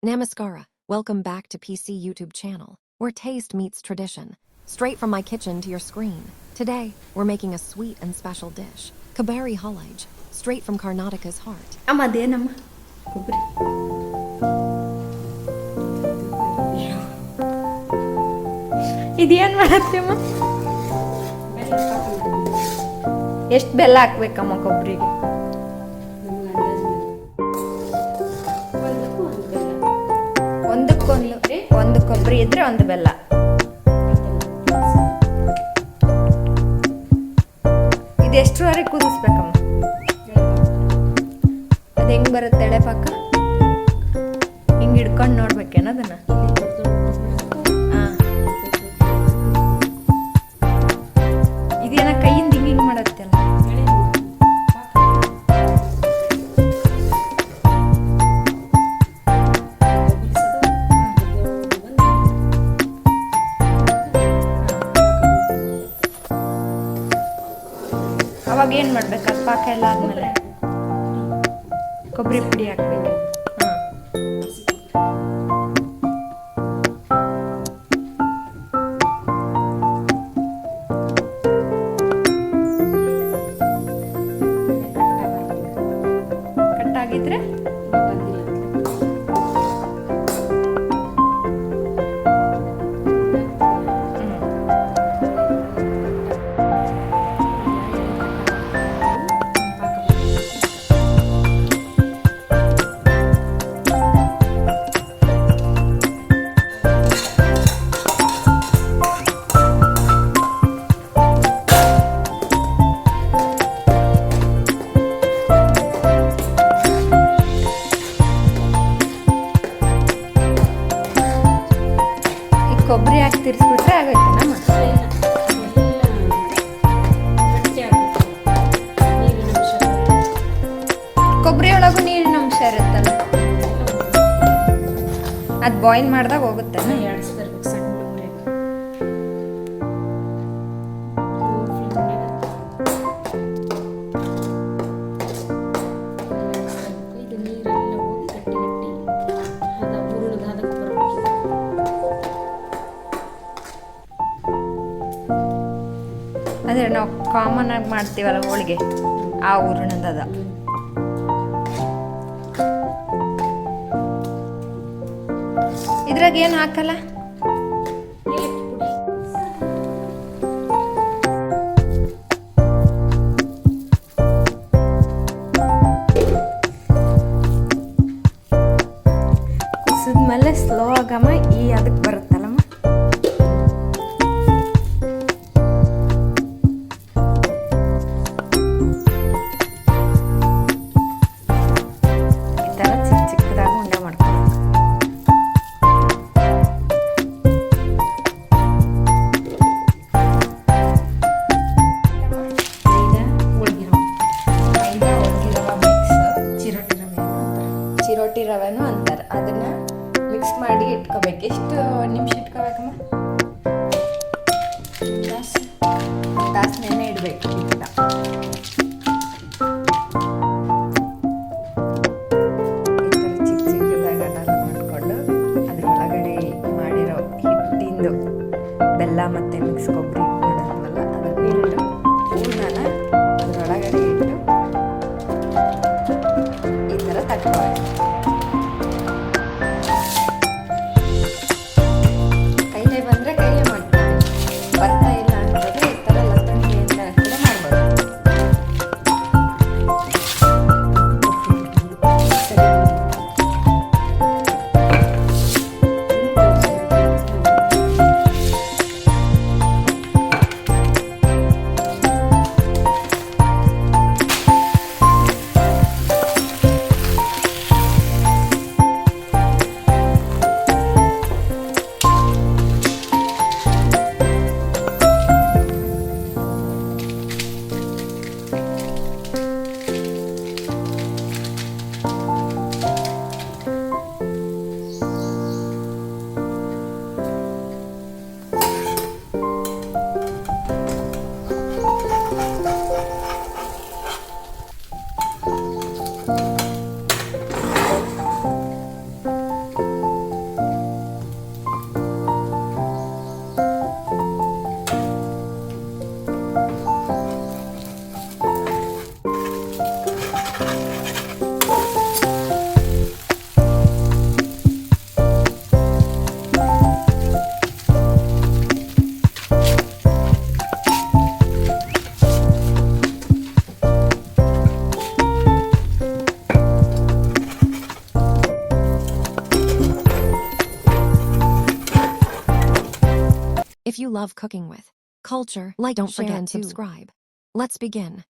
Namaskara. Welcome back to PC YouTube channel, where taste meets tradition. Straight from my kitchen to your screen. Today, we're making a sweet and special dish, Kabari Halaj, straight from Karnataka's heart. ಅದೇನಮ್ಮ ಕೊಬ್ಬರಿ ಇದೇನು ಮಾಡತ್ತಮ್ಮ? ಎಷ್ಟು ಬೆಲ್ಲ ಹಾಕ್ಬೇಕಮ್ಮ ಕೊಬ್ಬರಿಗೆ? ಒಂದು ಕೊಬ್ಬರಿ ಇದ್ರೆ ಒಂದು ಬೆಲ್ಲ. ಇದು ಎಷ್ಟರವರೆಗೆ ಕುದಿಸ್ಬೇಕಮ್ಮ? ಅದು ಹೆಂಗ್ ಬರುತ್ತೆ ಎಳೆ ಪಾಕ? ಹಿಂಗೆ ಹಿಡ್ಕೊಂಡು ನೋಡ್ಬೇಕೇನ ಅದನ್ನ? ಇದೇನ ಕೈಯಿಂದ ಹಿಂಗೆ ಮಾಡತ್ತಲ್ಲ? ಅವಾಗ ಏನು ಮಾಡ್ಬೇಕು? ಅದು ಪಾಕ ಎಲ್ಲ ಆದ್ಮೇಲೆ ಕೊಬ್ಬರಿ ಪುಡಿ ಹಾಕ್ಬೇಕು. ಕಟ್ಟಾಗಿದ್ರೆ ಕೊಬ್ಬರಿ ಹಾಕಿ ತಿರ್ಸ್ಬಿಟ್ರೆ ಆಗೋಯ್ತೇನಮ್ಮ? ಕೊಬ್ಬರಿ ಒಳಗೂ ನೀರಿನ ಅಂಶ ಇರುತ್ತಲ್ಲ, ಅದು ಬಾಯ್ಲ್ ಮಾಡಿದಾಗ ಹೋಗುತ್ತೆ. ಅದೇ ನಾವು ಕಾಮನ್ ಆಗಿ ಮಾಡ್ತೀವಲ್ಲ ಹೋಳಿಗೆ, ಆ ಹೂರಣದ. ಇದ್ರಾಗ ಏನು ಹಾಕಲ್ಲ? ಕುಸಿದ್ಮೇಲೆ ಸ್ಲೋ ಆಗಮ್ಮ ಈ ಅದಕ್ಕೆ ಬರುತ್ತಲ್ಲಮ್ಮ. ಚಿರೋಟಿ ರವೆನೂ ಅಂತಾರೆ. ಅದನ್ನ ಮಿಕ್ಸ್ ಮಾಡಿ ಇಟ್ಕೋಬೇಕು. ಎಷ್ಟು ನಿಮಿಷ ಇಟ್ಕೋಬೇಕಮ್ಮ? ತಾಸು ನೆನೆ ಇಡಬೇಕು. ಈ ಥರ ಚಿಕ್ಕ ಚಿಕ್ಕದಾಗ ಮಾಡಿಕೊಂಡು ಅದರೊಳಗಡೆ ಮಾಡಿರೋ ಹಿಟ್ಟಿಂದು ಬೆಲ್ಲ ಮತ್ತು ಮಿಕ್ಸ್ ಕೊಬ್ಬರಿ ಮಾಡಿದ್ವಲ್ಲ ಅದನ್ನ ಇಟ್ಟು ಹೂರ್ಣನ ಅದರೊಳಗಡೆ ಇಟ್ಟು ಈ ಥರ ತಟ್ಕೊಳ್ಳಿ. ಕೈಲೇ ಬಂದರೆ ಕೈಲೇ ಮಾಡ್ಕೊಳ್ಳಿ, ಬರ್ತಾ ಇಲ್ಲ ಅಂತಂದರೆ ಈ ಥರ ಲತ್ತಂಗಿಯಿಂದ ಕೂಡ ಮಾಡ್ಬೋದು. If you love cooking with culture, like, don't Share forget and to too. subscribe. Let's begin.